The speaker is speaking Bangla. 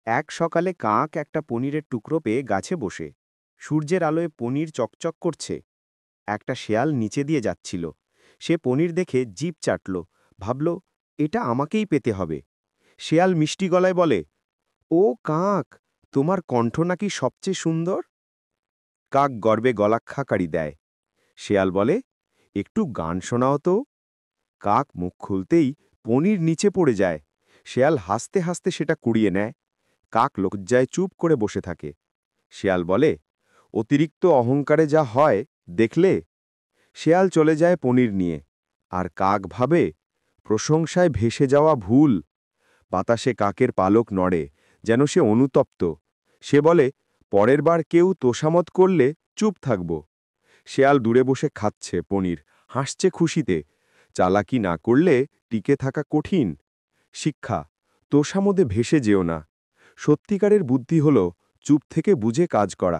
এক সকালে কাক একটা পনিরের টুকরো পেয়ে গাছে বসে সূর্যের আলোয় পনির চকচক করছে। একটা শেয়াল নিচে দিয়ে যাচ্ছিল। সে পনির দেখে জিভ চাটল, ভাবল এটা আমাকেই পেতে হবে। শেয়াল মিষ্টি গলায় বলে, ও কাক, তোমার কণ্ঠ নাকি সবচেয়ে সুন্দর। কাক গর্বে গলা খাকারি দেয়। শেয়াল বলে, একটু গান শোনাও তো। কাক মুখ খুলতেই পনির নিচে পড়ে যায়। শেয়াল হাসতে হাসতে সেটা কুড়িয়ে নেয়। কাক লজ্জায় চুপ করে বসে থাকে। শেয়াল বলে, অতিরিক্ত অহংকারে যা হয় দেখলে। শেয়াল চলে যায় পনির নিয়ে। আর কাক ভাবে, প্রশংসায় ভেসে যাওয়া ভুল। বাতাসে কাকের পালক নড়ে, যেন সে অনুতপ্ত। সে বলে, পরের বার কেউ তোষামত করলে চুপ থাকব। শেয়াল দূরে বসে খাচ্ছে পনির, হাসছে খুশিতে। চালাকি না করলে টিকে থাকা কঠিন। শিক্ষা, তোষামদে ভেসে যেও না। সত্যিকারের বুদ্ধি হল চুপ থেকে বুঝে কাজ করা।